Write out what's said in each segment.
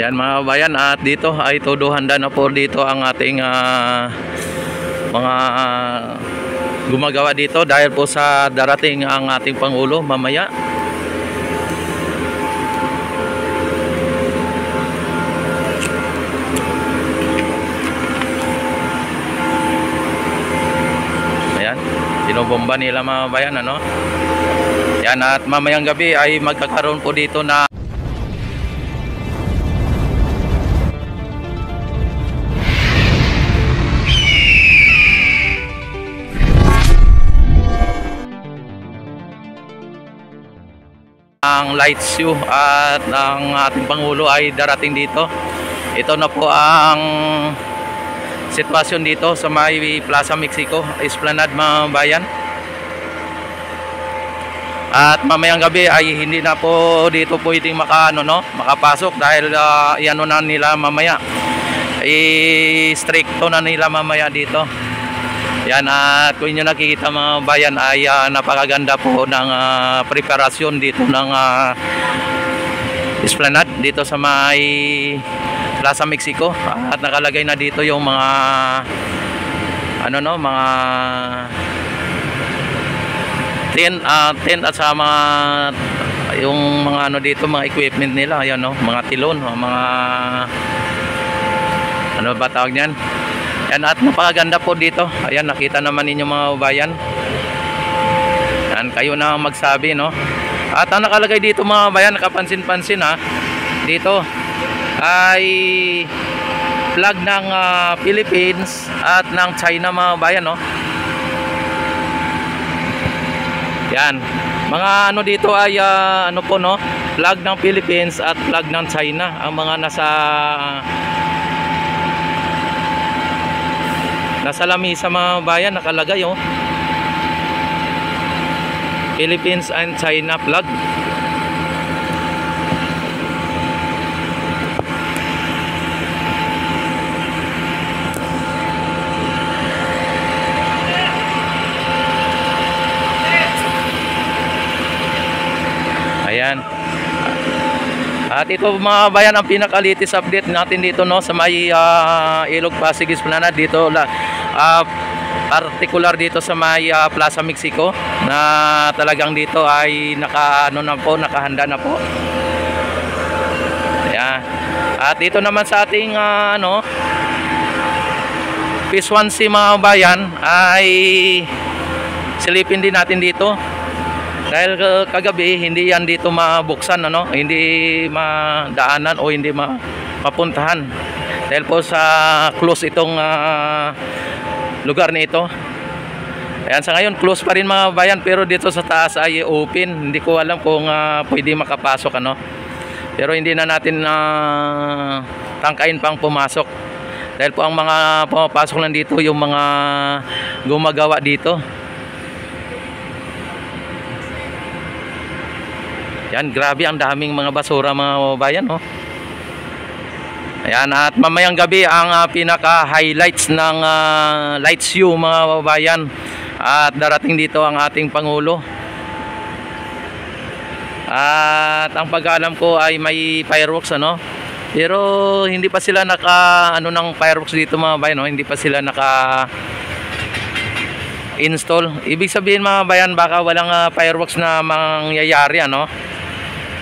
Ayan mga kabayan, at dito ay todo handa na po dito ang ating mga gumagawa dito dahil po sa darating ang ating Pangulo mamaya. Ayan, binobomba nila mga kabayan, ano? Yan, at mamayang gabi ay magkakaroon po dito na ang light show at ang ating Pangulo ay darating dito. Ito na po ang sitwasyon dito sa may Plaza Mexico, Esplanade mga bayan. At mamayang gabi ay hindi na po dito pwedeng makapasok dahil iano na nila mamaya. I-stricto na nila mamaya dito. Yan, at kung inyo nakikita mga bayan ay napakaganda po ng preparasyon dito ng Esplanade dito sa may Plaza Mexico. At nakalagay na dito yung mga mga tent at sa mga yung mga dito, mga equipment nila, ayan, mga tilon, mga ano ba tawag niyan. Yan, at napakaganda po dito. Ayan, nakita naman ninyo mga bayan. Yan, kayo na magsabi, no? At ang nakalagay dito mga bayan, nakapansin-pansin dito ay flag ng Philippines at ng China mga bayan, no? Yan, mga dito ay flag ng Philippines at flag ng China ang mga nasa lamisa mga bayan, nakalagay Philippines and China flag. Ayan. At ito mga bayan ang pinaka-latest update natin dito, no, sa may Ilog Pasig Esplanade dito, particular dito sa may Plaza Mexico, na talagang dito ay nakahanda na po. Ayan. At dito naman sa ating Phase 1C mga bayan ay silipin din natin dito. Dahil kagabi hindi yan dito mabuksan, hindi madaanan o hindi mapuntahan. Dahil po sa close itong lugar na ito. Ayan, sa ngayon close pa rin mga bayan, pero dito sa taas ay open. Hindi ko alam kung pwede makapasok, pero hindi na natin tangkain pang pumasok. Dahil po ang mga pumapasok lang dito yung mga gumagawa dito. Yan, grabe ang daming mga basura mga bayan, Ayan, at mamayang gabi ang pinaka-highlights ng light show mga bayan. At darating dito ang ating Pangulo. At ang pag-alam ko ay may fireworks, pero hindi pa sila ng fireworks dito mga bayan, Hindi pa sila install. Ibig sabihin mga bayan, baka walang fireworks na mangyayari,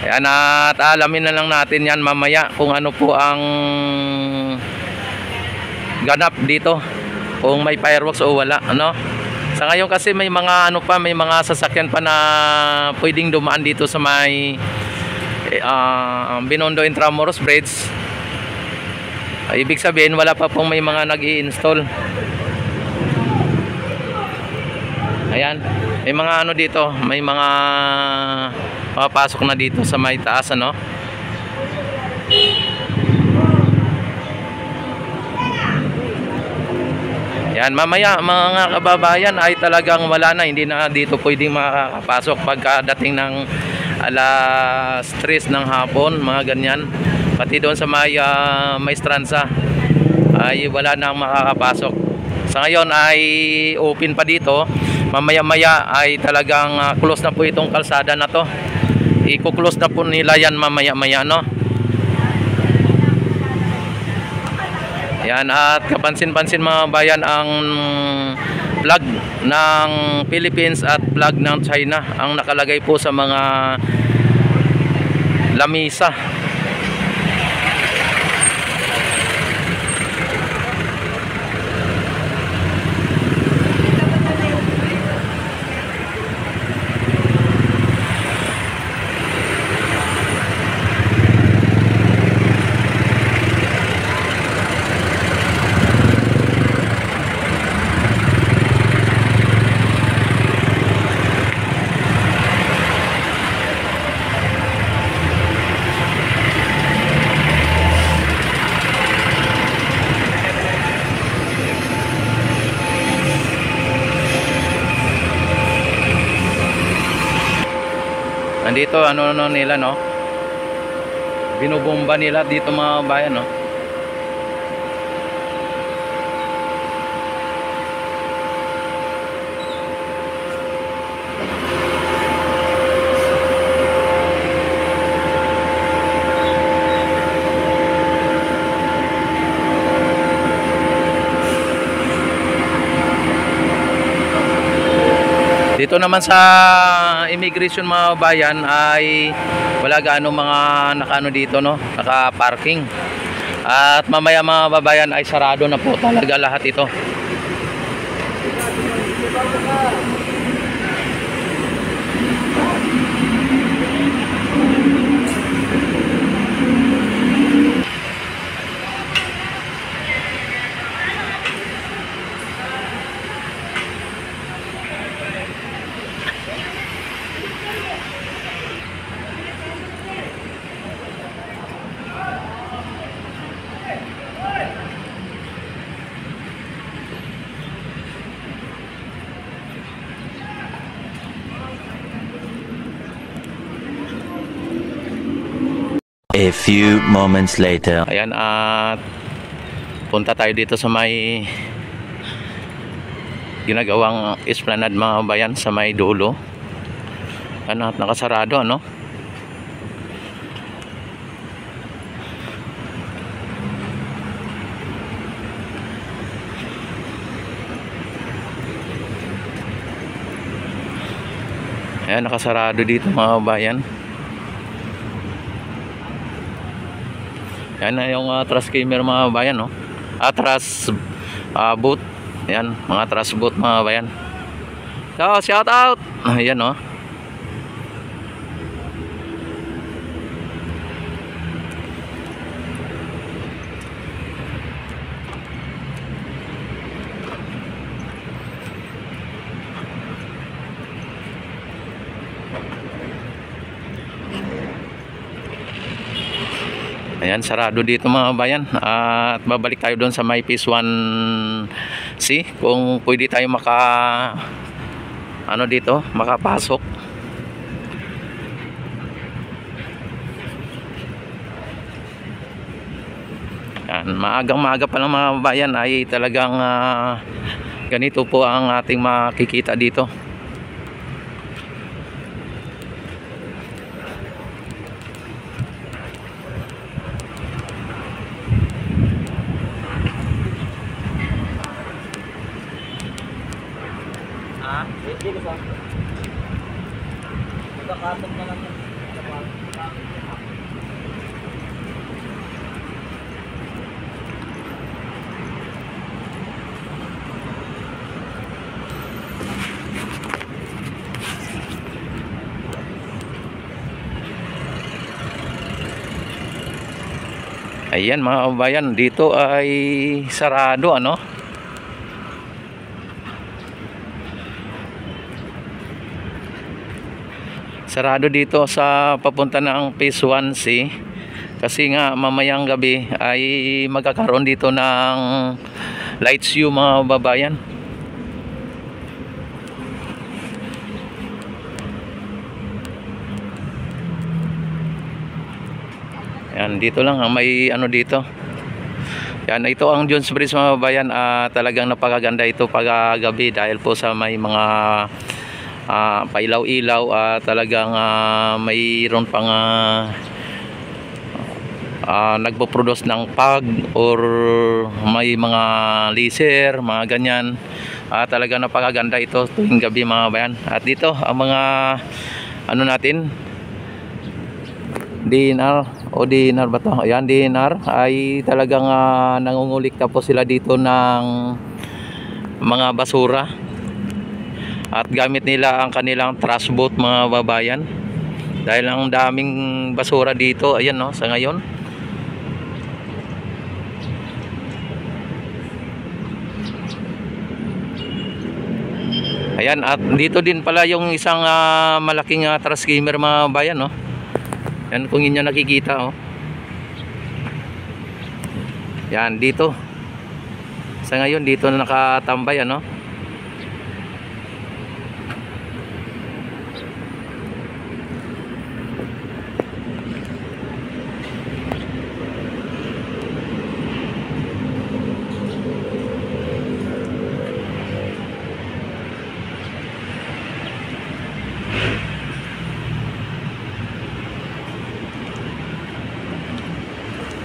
Ayan, at alamin na lang natin yan mamaya kung ano po ang ganap dito, kung may fireworks o wala, Sa ngayon kasi may mga may mga sasakyan pa na pwedeng dumaan dito sa may Binondo Intramuros Bridge. Ibig sabihin wala pa pong may mga nag-i-install. Ayan, may mga dito, may mga papasok na dito sa may taas, Yan, mamaya mga kababayan ay talagang wala na, hindi na dito pwedeng makakapasok pagkadating ng alas 3 ng hapon, mga ganyan. Pati doon sa may Maestranza ay wala nang makakapasok. Sa ngayon ay open pa dito. Mamaya-maya ay talagang close na po itong kalsada na to. I-close na po nila yan mamaya-maya, Ayan, at kapansin-pansin mga bayan ang flag ng Philippines at flag ng China ang nakalagay po sa mga lamisa. Nandito ano nila, no, binubomba nila dito mga bayan, no. Dito naman sa immigration mga bayan ay wala gaano mga nakaano dito, no, naka-parking. At mamaya mga babayan ay sarado na po talaga lahat ito. A few moments later. Ayan, at punta tayo dito sa may ginagawang esplanade mga bayan sa may dulo. Ano, at nakasarado, ano. Ayan, nakasarado dito mga bayan. Yan na yung trash camera mga bayan, no. Trash boot. Yan, mga trash boot mga bayan. So, shout out. Ayan, no. Ayan, sarado dito mga bayan. At babalik tayo doon sa may Phase 1C kung pwede tayo makapasok. Ayan, maagang-maaga pa lang mga bayan ay talagang ganito po ang ating makikita dito. Ayan mga kabayan, dito ay sarado, ano. Sarado dito sa papunta ng Phase 1C kasi nga mamayang gabi ay magkakaroon dito ng light show mga kababayan. Yan, dito lang may ano dito. Yan, ito ang Jones Bridge mga kababayan. Talagang napakaganda ito pag gabi dahil po sa may mga pailaw-ilaw. Talagang mayroon pang nagpo-produce ng pag or may mga laser, mga ganyan. Talaga napakaganda ito tuwing gabi mga bayan. At dito ang mga ano natin, DNR o DNR ba to? Ayan, DNR ay talagang nangungulikta po sila dito ng mga basura. At gamit nila ang kanilang trash boat mga babayan. Dahil ang daming basura dito, ayan no, sa ngayon. Ayan, at dito din pala yung isang malaking trash skimmer mga bayan, no. Yan kung inyo nakikita, oh. Yan dito. Sa ngayon dito na nakatambay, ano.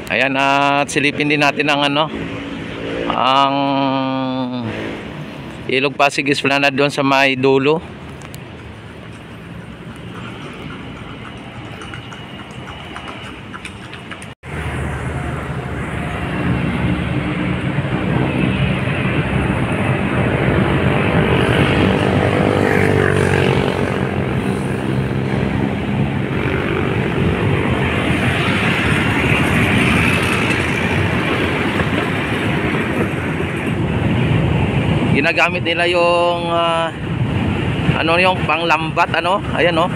Ayan, at silipin din natin ang ano, ang Ilog Pasig Esplanade doon sa may dulo. Ginagamit nila yung ano, yung panglambat, ano, ayan, no,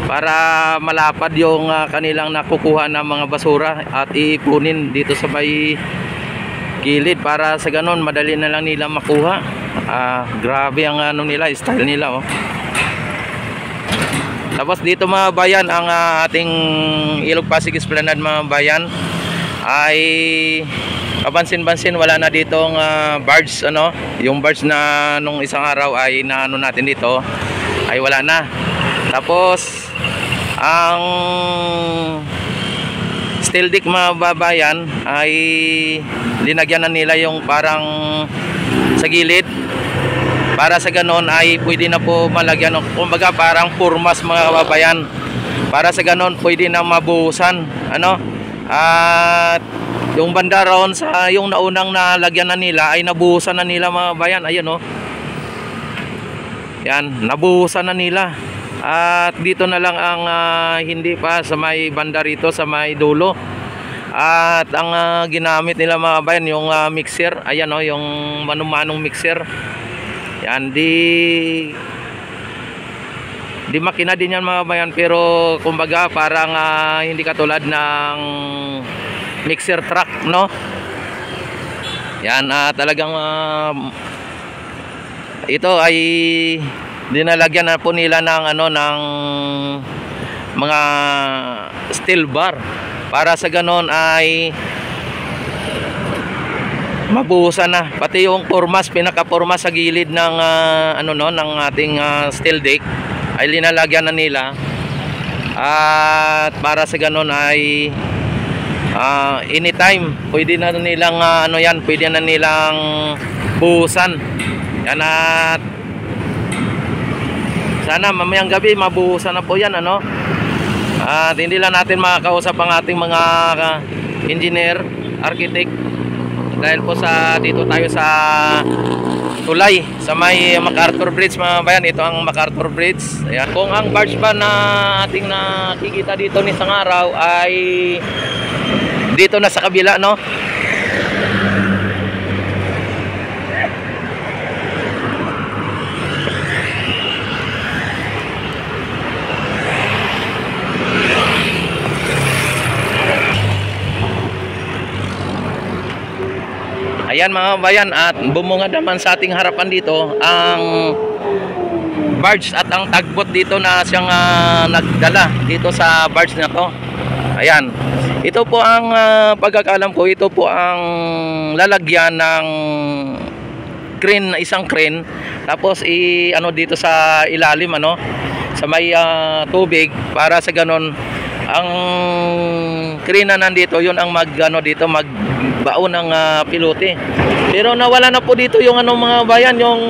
para malapad yung kanilang nakukuha ng mga basura at ipunin dito sa may gilid para sa ganon madali na lang nila makuha. Grabe ang ano nila, style nila, oh. Tapos dito mga bayan, ang ating Ilog Pasig Esplanade mga bayan ay kabansin-bansin wala na ditong barge, ano, yung barge na nung isang araw ay naano natin dito ay wala na. Tapos ang steel deck mga babayan ay linagyan na nila yung parang sa gilid para sa ganon ay pwede na po malagyan ng kumbaga parang purmas mga babayan, para sa ganon pwede na mabuhusan, ano. At yung banda roon sa yung naunang nalagyan na nila ay nabuhusan na nila mga bayan, ayun, oh. Yan, nabuhusan na nila. At dito na lang ang hindi pa sa may banda rito sa may dulo. At ang ginamit nila mga bayan yung mixer, ayan, oh, yung manumanong mixer. Yan, di makina din yan mga bayan, pero kumbaga parang hindi katulad ng mixer truck, no. Yan, talagang ito ay dinalagyan na po nila ng ano, ng mga steel bar para sa ganon ay mabuhusan na pati yung formas, pinaka-formas sa gilid ng ano, no, ng ating steel deck ay linalagyan na nila. At para sa ganon ay anytime pwede na nilang ano yan, pwede na nilang buhusan yan. At sana mamayang gabi mabuhusan na po yan, ano. At hindi lang natin makakausap ang ating mga engineer, architect, dahil po sa dito tayo sa tulay sa may MacArthur Bridge mga bayan. Ito ang MacArthur Bridge. Ayan. Kung ang barge ba na ating nakikita dito ni isang araw ay dito na sa kabila, no. Ayan mga bayan, at bumungad naman sa ating harapan dito ang barge at ang tugboat dito na siyang nagdala dito sa barge na to. Ayan, ito po ang pagkakalam ko, ito po ang lalagyan ng crane, isang crane, tapos ano dito sa ilalim, ano, sa may tubig, para sa ganon ang krina nandito, yun ang mag-ano dito, magbaon ng pilote. Pero nawala na po dito yung ano mga bayan, yung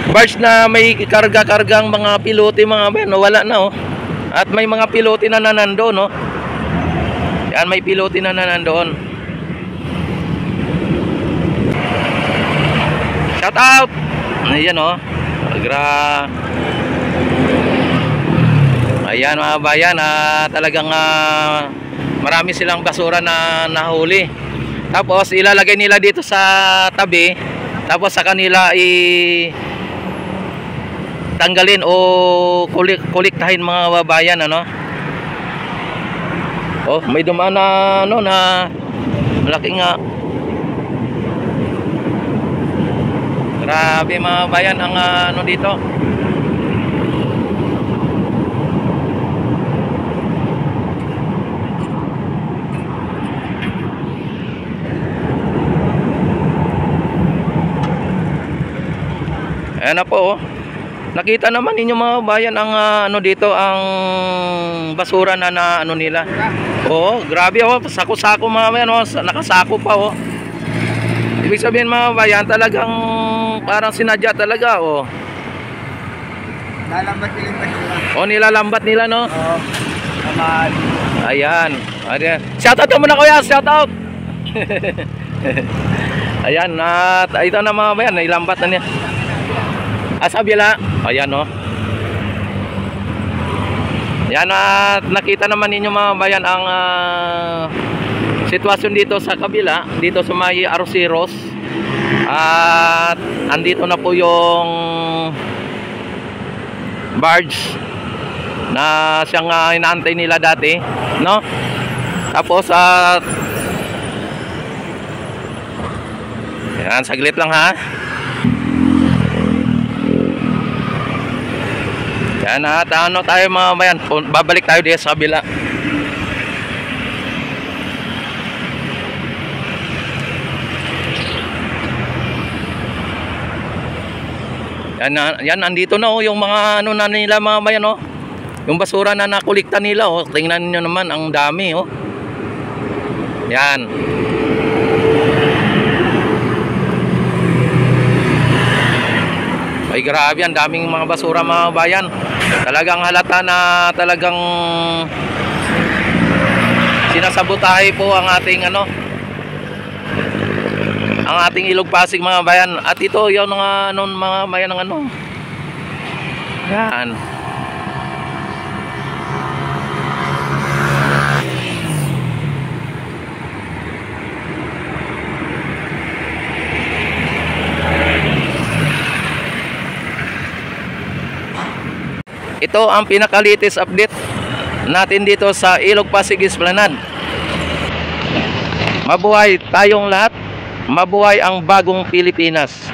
barge na may karga-kargang mga pilote mga bayan, wala na oh. At may mga pilote na nandoon no. Yan, may pilote na nandoon. Shout out. Ayan oh. Ayan mga bayan, talagang marami silang basura na nahuli. Tapos ilalagay nila dito sa tabi. Tapos sa kanila tanggalin o kolektahin mga babayan ano. Oh, may dumaan na ano na malaki nga. Grabe mga bayan ang ano dito. Ayan na po oh. Nakita naman ninyo mga bayan ang ano dito, ang basura na ano nila. Oh, grabe oh, sako-sako mga bayan oh, nakasako pa oh. Ibig sabihin mga bayan, talagang parang sinadya talaga oh. Lalambat nila yung basura. Oh, nilalambat nila no. Oo. Naman. Ayan. Ayan. Shout out mo na kuya, shout out. Ayan, at ito na mga bayan, nilambat na niya. Asabila, ayan o. Yan, at nakita naman ninyo mga bayan ang sitwasyon dito sa kabila, dito sa may Arroceros. At andito na po yung barge na siyang inaantay nila dati, no? Tapos yan, saglit lang ha. Yan, at ano tayo mga bayan, babalik tayo dito sa kabila. Yan, andito na oh, yung mga ano na nila mga bayan oh. Yung basura na nakulikta nila oh. Tingnan niyo naman, ang dami oh. Yan. Ay grabe, ang daming mga basura mga bayan. Talagang halata na talagang sinasabotahe po ang ating ano, ang ating Ilog Pasig mga bayan. At ito yung mga ano, mga bayan ng ano. Yan. Ito ang pinaka-latest update natin dito sa Ilog Pasig Esplanade. Mabuhay tayong lahat. Mabuhay ang bagong Pilipinas.